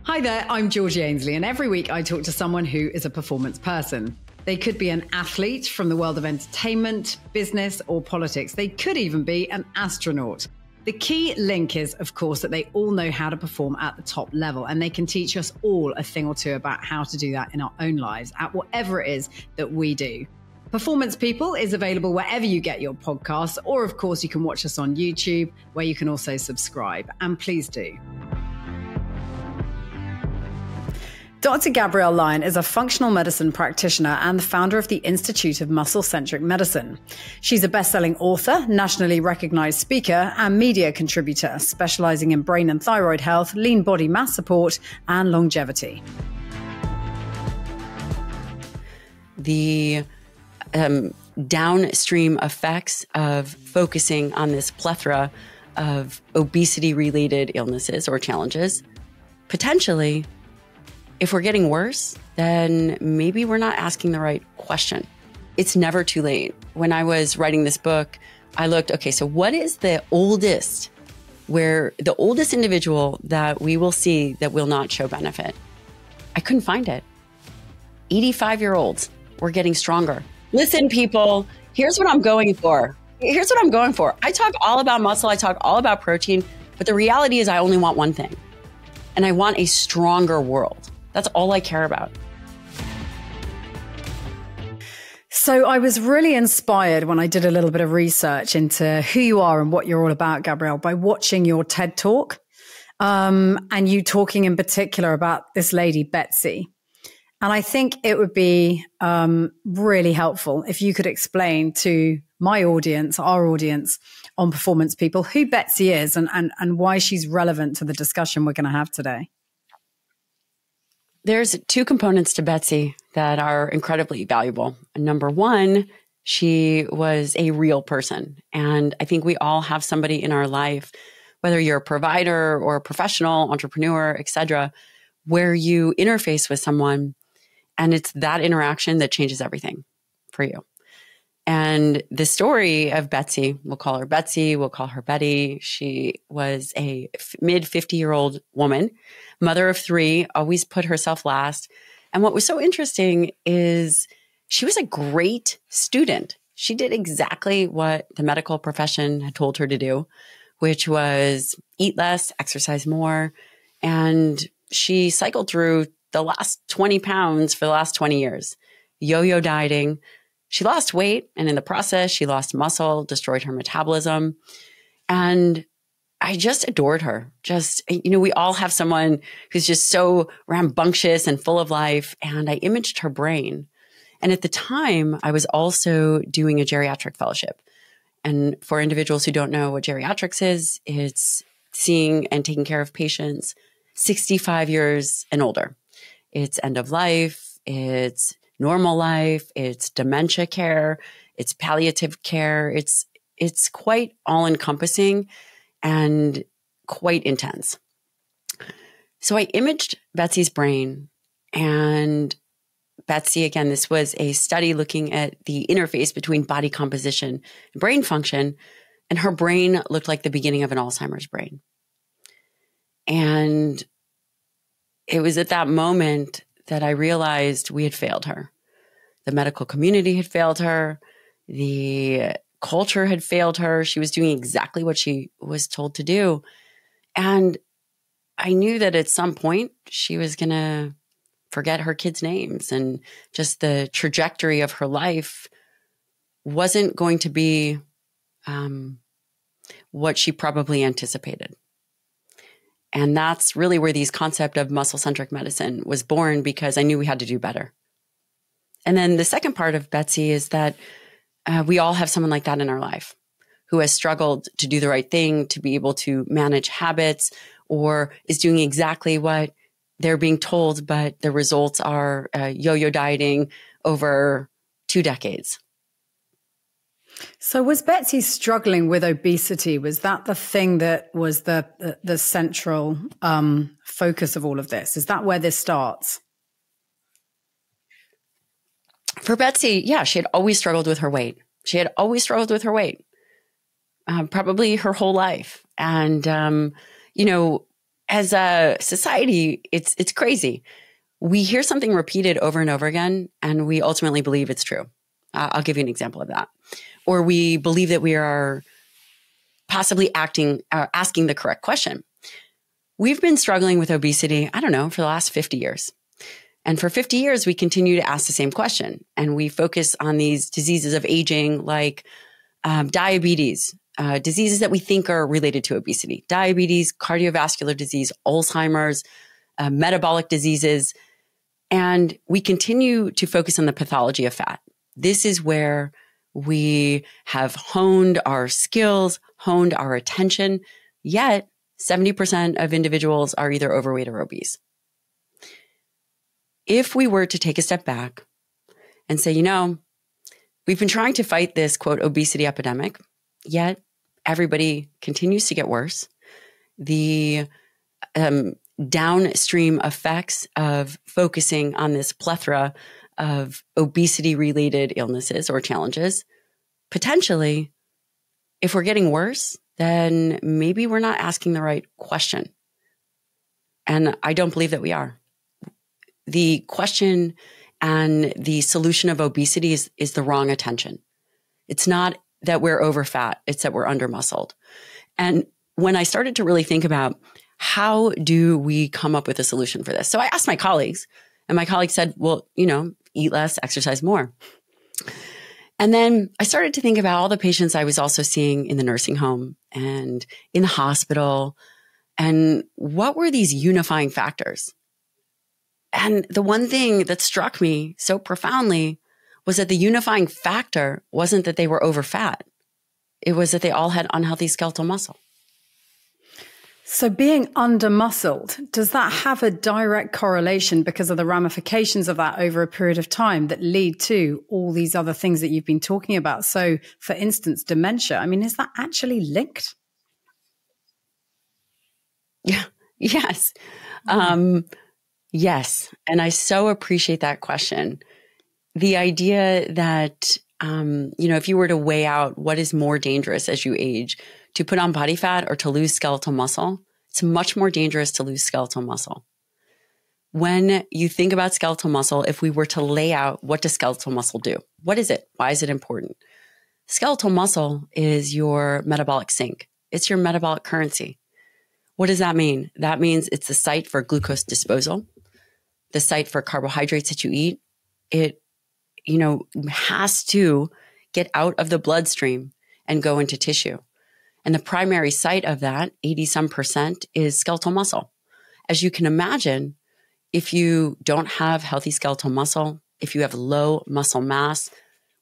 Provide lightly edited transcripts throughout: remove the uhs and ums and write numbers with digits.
Hi there, I'm Georgie Ainslie, and every week I talk to someone who is a performance person. They could be an athlete from the world of entertainment, business, or politics. They could even be an astronaut. The key link is, of course, that they all know how to perform at the top level, and they can teach us all a thing or two about how to do that in our own lives at whatever it is that we do. Performance People is available wherever you get your podcasts, or of course you can watch us on YouTube, where you can also subscribe, and please do. Dr. Gabrielle Lyon is a functional medicine practitioner and the founder of the Institute of Muscle-Centric Medicine. She's a best-selling author, nationally recognized speaker, and media contributor, specialising in brain and thyroid health, lean body mass support, and longevity. The downstream effects of focusing on this plethora of obesity-related illnesses or challenges, potentially, if we're getting worse, then maybe we're not asking the right question. It's never too late. When I was writing this book, I looked, okay, so what is the oldest individual that we will see that will not show benefit? I couldn't find it. 85-year-olds were getting stronger. Listen, people, here's what I'm going for. I talk all about muscle. I talk all about protein, but the reality is I only want one thing, and I want a stronger world. That's all I care about. So I was really inspired when I did a little bit of research into who you are and what you're all about, Gabrielle, by watching your TED Talk, and you talking in particular about this lady, Betsy. And I think it would be really helpful if you could explain to my audience, our audience on Performance People, who Betsy is and why she's relevant to the discussion we're going to have today. There's two components to Betsy that are incredibly valuable. Number one, she was a real person. And I think we all have somebody in our life, whether you're a provider or a professional, entrepreneur, etc., where you interface with someone and it's that interaction that changes everything for you. And the story of Betsy, we'll call her Betsy, we'll call her Betty. She was a mid-50-year-old woman, mother of three, always put herself last. And what was so interesting is she was a great student. She did exactly what the medical profession had told her to do, which was eat less, exercise more. And she cycled through the last 20 pounds for the last 20 years, yo-yo dieting. She lost weight, and in the process, she lost muscle, destroyed her metabolism. And I just adored her. We all have someone who's just so rambunctious and full of life. And I imaged her brain. And at the time, I was also doing a geriatric fellowship. And for individuals who don't know what geriatrics is, it's seeing and taking care of patients 65 years and older. It's end of life. It's normal life, it's dementia care, it's palliative care. It's quite all-encompassing and quite intense. So I imaged Betsy's brain, and Betsy, again, this was a study looking at the interface between body composition and brain function, and her brain looked like the beginning of an Alzheimer's brain. And it was at that moment that I realized we had failed her. The medical community had failed her. The culture had failed her. She was doing exactly what she was told to do. And I knew that at some point she was going to forget her kids' names, and just the trajectory of her life wasn't going to be what she probably anticipated. And that's really where these concept of muscle-centric medicine was born, because I knew we had to do better. And then the second part of Betsy is that we all have someone like that in our life who has struggled to do the right thing, to be able to manage habits, or is doing exactly what they're being told, but the results are yo-yo dieting over 2 decades. So was Betsy struggling with obesity? Was that the thing that was the central focus of all of this? Is that where this starts? For Betsy, yeah, she had always struggled with her weight. Probably her whole life. And, as a society, it's crazy. We hear something repeated over and over again, and we ultimately believe it's true. I'll give you an example of that. Or we believe that we are possibly asking the correct question. We've been struggling with obesity, I don't know, for the last 50 years. And for 50 years, we continue to ask the same question. And we focus on these diseases of aging like diabetes, diseases that we think are related to obesity, diabetes, cardiovascular disease, Alzheimer's, metabolic diseases. And we continue to focus on the pathology of fat. This is where we have honed our skills, honed our attention, yet 70% of individuals are either overweight or obese. If we were to take a step back and say, we've been trying to fight this, quote, obesity epidemic, yet everybody continues to get worse. The downstream effects of focusing on this plethora of obesity-related illnesses or challenges, potentially, if we're getting worse, then maybe we're not asking the right question. And I don't believe that we are. The question and the solution of obesity is the wrong attention. It's not that we're over fat, it's that we're under muscled. And when I started to really think about how do we come up with a solution for this? So I asked my colleagues, and my colleagues said, well, eat less, exercise more. And then I started to think about all the patients I was also seeing in the nursing home and in the hospital, and what were these unifying factors? And the one thing that struck me so profoundly was that the unifying factor wasn't that they were over fat. It was that they all had unhealthy skeletal muscle. So being under-muscled, does that have a direct correlation because of the ramifications of that over a period of time that lead to all these other things that you've been talking about? So, for instance, dementia, is that actually linked? Yeah. Yes. Yes. And I so appreciate that question. The idea that, if you were to weigh out what is more dangerous as you age, to put on body fat or to lose skeletal muscle, it's much more dangerous to lose skeletal muscle. When you think about skeletal muscle, if we were to lay out what does skeletal muscle do? What is it? Why is it important? Skeletal muscle is your metabolic sink. It's your metabolic currency. What does that mean? That means it's the site for glucose disposal, the site for carbohydrates that you eat. It, has to get out of the bloodstream and go into tissue. And the primary site of that, 80% is skeletal muscle. As you can imagine, if you don't have healthy skeletal muscle, if you have low muscle mass,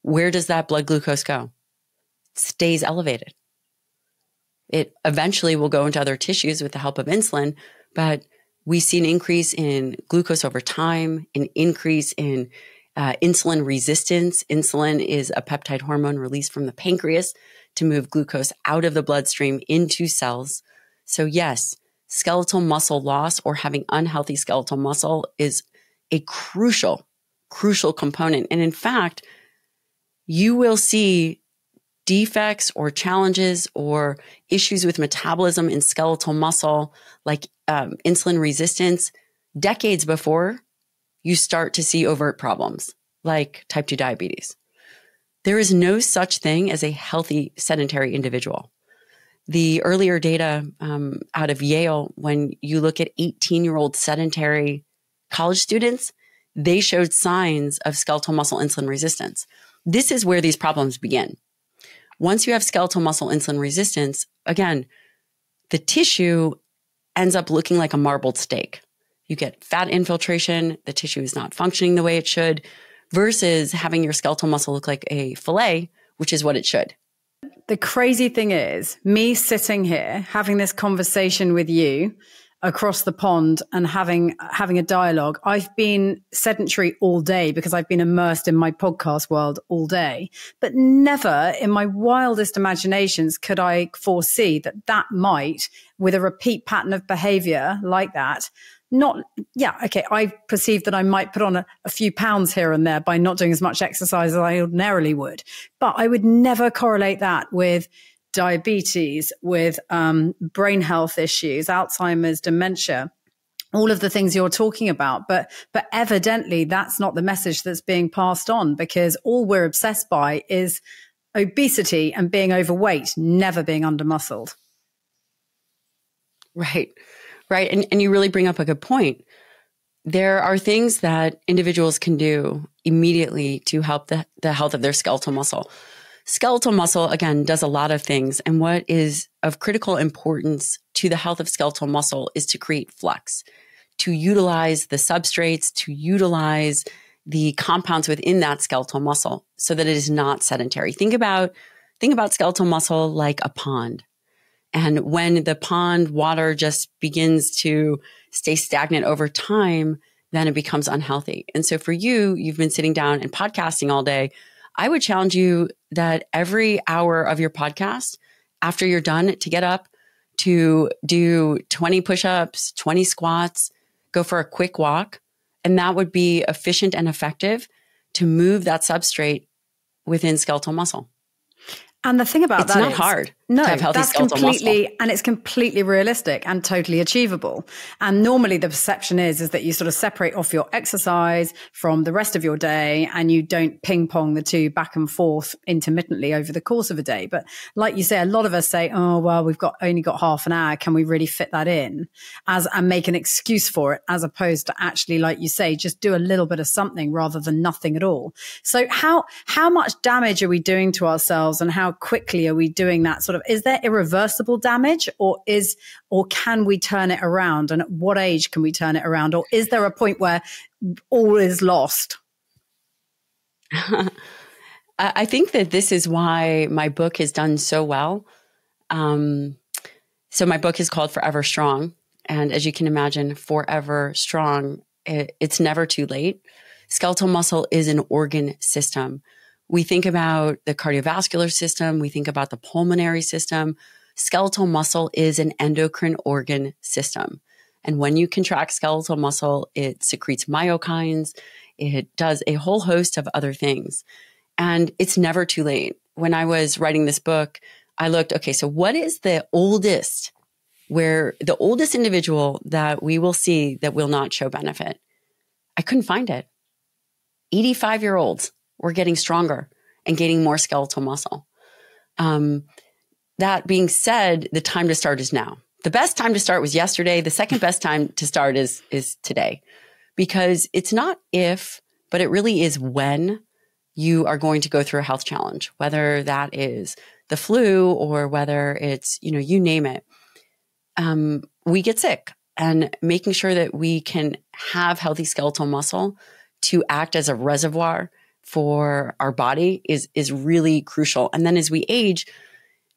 where does that blood glucose go? It stays elevated. It eventually will go into other tissues with the help of insulin, but we see an increase in glucose over time, an increase in insulin resistance. Insulin is a peptide hormone released from the pancreas to move glucose out of the bloodstream into cells. So yes, skeletal muscle loss or having unhealthy skeletal muscle is a crucial component. And in fact, you will see defects or challenges or issues with metabolism in skeletal muscle, like insulin resistance, decades before you start to see overt problems like type 2 diabetes. There is no such thing as a healthy sedentary individual. The earlier data out of Yale, when you look at 18-year-old sedentary college students, they showed signs of skeletal muscle insulin resistance. This is where these problems begin. Once you have skeletal muscle insulin resistance, again, the tissue ends up looking like a marbled steak. You get fat infiltration, the tissue is not functioning the way it should, versus having your skeletal muscle look like a fillet, which is what it should. The crazy thing is, me sitting here, having this conversation with you across the pond and having a dialogue. I've been sedentary all day because I've been immersed in my podcast world all day, but never in my wildest imaginations could I foresee that might, with a repeat pattern of behavior like that, I perceived that I might put on a few pounds here and there by not doing as much exercise as I ordinarily would. But I would never correlate that with diabetes, with brain health issues, Alzheimer's, dementia, all of the things you're talking about. But evidently that's not the message that's being passed on, because all we're obsessed by is obesity and being overweight, never being under-muscled. Right. And you really bring up a good point. There are things that individuals can do immediately to help the health of their skeletal muscle. Skeletal muscle, again, does a lot of things. And what is of critical importance to the health of skeletal muscle is to create flex, to utilize the substrates, to utilize the compounds within that skeletal muscle so that it is not sedentary. Think about skeletal muscle like a pond. And when the pond water just begins to stay stagnant over time, then it becomes unhealthy. And so for you, you've been sitting down and podcasting all day. I would challenge you that every hour of your podcast, after you're done, to get up, to do 20 push-ups, 20 squats, go for a quick walk. And that would be efficient and effective to move that substrate within skeletal muscle. And the thing about it's that not is, hard. No, to have healthy that's skeletal completely, muscle. and it's completely realistic and totally achievable. And normally the perception is that you sort of separate off your exercise from the rest of your day and you don't ping pong the two back and forth intermittently over the course of a day. But like you say, a lot of us say, oh, well, we've only got half an hour. Can we really fit that in and make an excuse for it, as opposed to actually, like you say, just do a little bit of something rather than nothing at all. So how much damage are we doing to ourselves, and how quickly are we doing that sort of, is there irreversible damage, or can we turn it around? And at what age can we turn it around? Or is there a point where all is lost? I think that this is why my book has done so well. So my book is called Forever Strong. And as you can imagine, forever strong, it's never too late. Skeletal muscle is an organ system. We think about the cardiovascular system. We think about the pulmonary system. Skeletal muscle is an endocrine organ system. And when you contract skeletal muscle, it secretes myokines. It does a whole host of other things. And it's never too late. When I was writing this book, I looked, okay, so what is the oldest individual that we will see that will not show benefit? I couldn't find it. 85-year-olds were getting stronger and gaining more skeletal muscle. That being said, the time to start is now. The best time to start was yesterday. The second best time to start is today, because it's not if, but it really is when you are going to go through a health challenge, whether that is the flu or whether it's, you name it. We get sick, and making sure that we can have healthy skeletal muscle to act as a reservoir for our body is really crucial. And then as we age,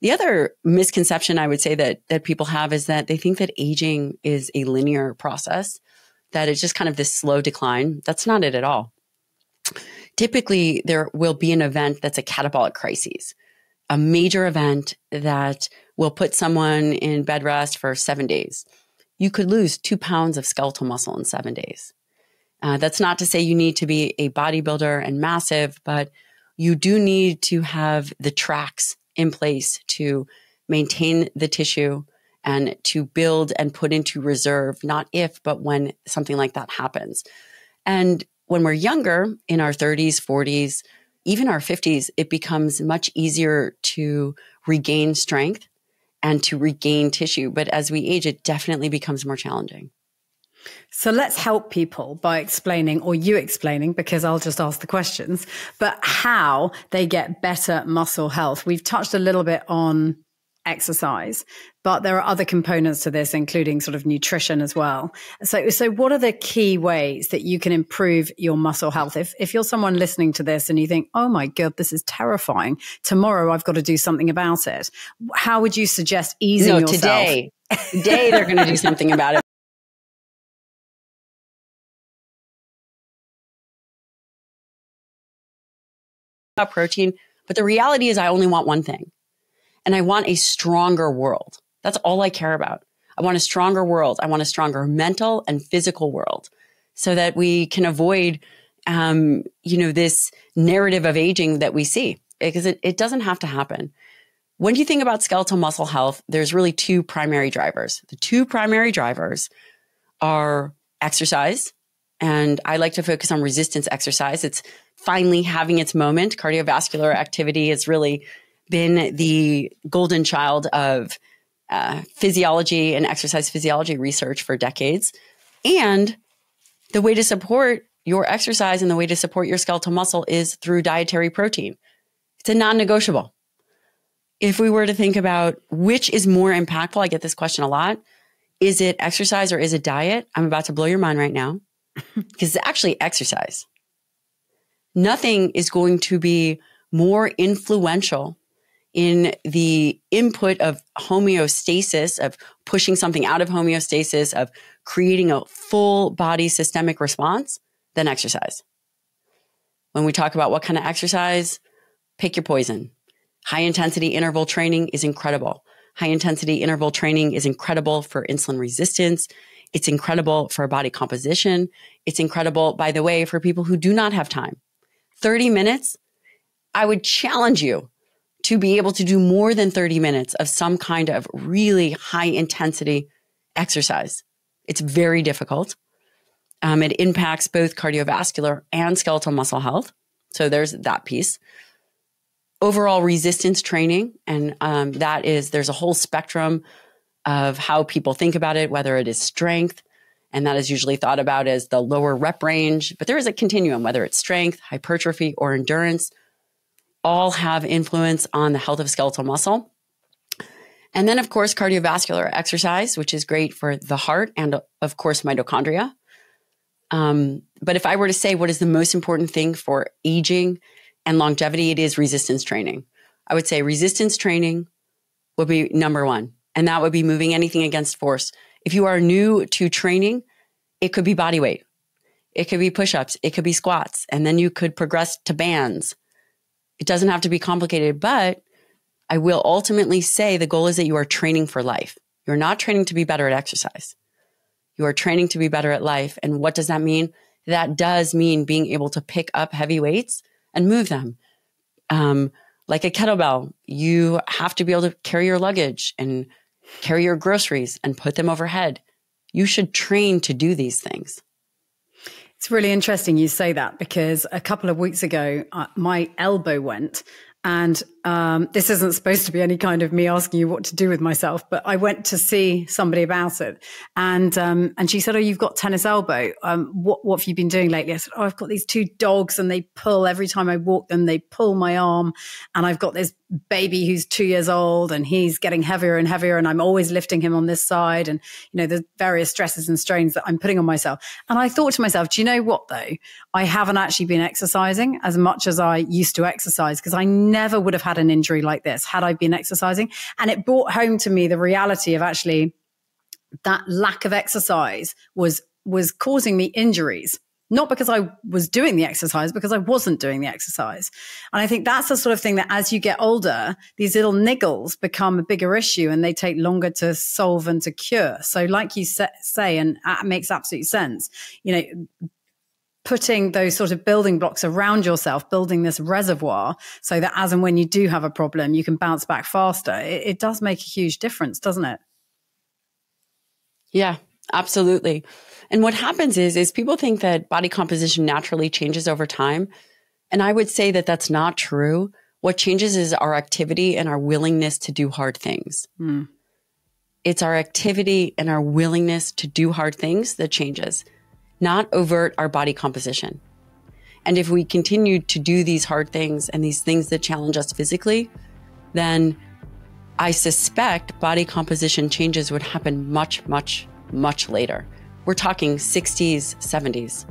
the other misconception I would say that people have is that they think that aging is a linear process, that it's just kind of this slow decline. That's not it at all. Typically, there will be an event that's a catabolic crisis, a major event that will put someone in bed rest for 7 days. You could lose 2 pounds of skeletal muscle in 7 days. That's not to say you need to be a bodybuilder and massive, but you do need to have the tracks in place to maintain the tissue and to build and put into reserve, not if, but when something like that happens. And when we're younger, in our 30s, 40s, even our 50s, it becomes much easier to regain strength and to regain tissue. But as we age, it definitely becomes more challenging. So let's help people by explaining, or you explaining, because I'll just ask the questions, but how they get better muscle health. We've touched a little bit on exercise, but there are other components to this, including sort of nutrition as well. So what are the key ways that you can improve your muscle health? If you're someone listening to this and you think, oh my God, this is terrifying, tomorrow I've got to do something about it, how would you suggest easing yourself? Today they're going to do something about it. Protein, but the reality is I only want one thing, and I want a stronger world. That's all I care about. I want a stronger world. I want a stronger mental and physical world, so that we can avoid, this narrative of aging that we see, because it doesn't have to happen. When you think about skeletal muscle health, there's really two primary drivers. The two primary drivers are exercise, and I like to focus on resistance exercise. It's finally having its moment. Cardiovascular activity has really been the golden child of physiology and exercise physiology research for decades. And the way to support your exercise and the way to support your skeletal muscle is through dietary protein. It's a non-negotiable. If we were to think about which is more impactful, I get this question a lot. Is it exercise or is it diet? I'm about to blow your mind right now because it's actually exercise. Nothing is going to be more influential in the input of homeostasis, of pushing something out of homeostasis, of creating a full body systemic response than exercise. When we talk about what kind of exercise, pick your poison. High intensity interval training is incredible. High intensity interval training is incredible for insulin resistance. It's incredible for body composition. It's incredible, by the way, for people who do not have time. 30 minutes, I would challenge you to be able to do more than 30 minutes of some kind of really high intensity exercise. It's very difficult. It impacts both cardiovascular and skeletal muscle health. So there's that piece. Overall resistance training, and there's a whole spectrum of how people think about it, whether it is strength, and that is usually thought about as the lower rep range, but there is a continuum, whether it's strength, hypertrophy, or endurance, all have influence on the health of skeletal muscle. And then, of course, cardiovascular exercise, which is great for the heart and, of course, mitochondria. But if I were to say what is the most important thing for aging and longevity, it is resistance training. I would say resistance training would be number one, and that would be moving anything against force. If you are new to training, it could be body weight. It could be push-ups. It could be squats. And then you could progress to bands. It doesn't have to be complicated, but I will ultimately say the goal is that you are training for life. You're not training to be better at exercise. You are training to be better at life. And what does that mean? That does mean being able to pick up heavy weights and move them. Like a kettlebell, you have to be able to carry your luggage and carry your groceries and put them overhead. You should train to do these things. It's really interesting you say that, because a couple of weeks ago, my elbow went, and this isn't supposed to be any kind of me asking you what to do with myself, but I went to see somebody about it, and she said, "Oh, you've got tennis elbow. What have you been doing lately?" I said, "Oh, I've got these two dogs, and they pull every time I walk them. They pull my arm, and I've got this baby who's 2 years old, and he's getting heavier and heavier, and I'm always lifting him on this side, and the various stresses and strains that I'm putting on myself." And I thought to myself, do you know what though? I haven't actually been exercising as much as I used to exercise, because I never would have had an injury like this had I been exercising. And it brought home to me the reality of actually that lack of exercise was causing me injuries. Not because I was doing the exercise, because I wasn't doing the exercise. And I think that's the sort of thing that as you get older, these little niggles become a bigger issue and they take longer to solve and to cure. So like you say, and that makes absolute sense, putting those sort of building blocks around yourself, building this reservoir so that as and when you do have a problem, you can bounce back faster. It does make a huge difference, doesn't it? Yeah, absolutely. And what happens is people think that body composition naturally changes over time. And I would say that that's not true. What changes is our activity and our willingness to do hard things. It's our activity and our willingness to do hard things that changes, not overt our body composition. And if we continue to do these hard things and these things that challenge us physically, then I suspect body composition changes would happen much, much, much later. We're talking 60s, 70s.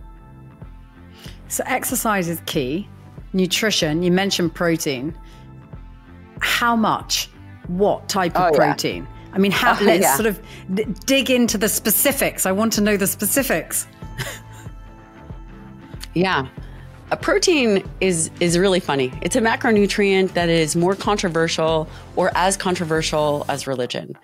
So exercise is key. Nutrition, you mentioned protein. How much? What type of protein? Yeah. I mean, let's sort of dig into the specifics. I want to know the specifics. Yeah. A protein is really funny. It's a macronutrient that is more controversial or as controversial as religion.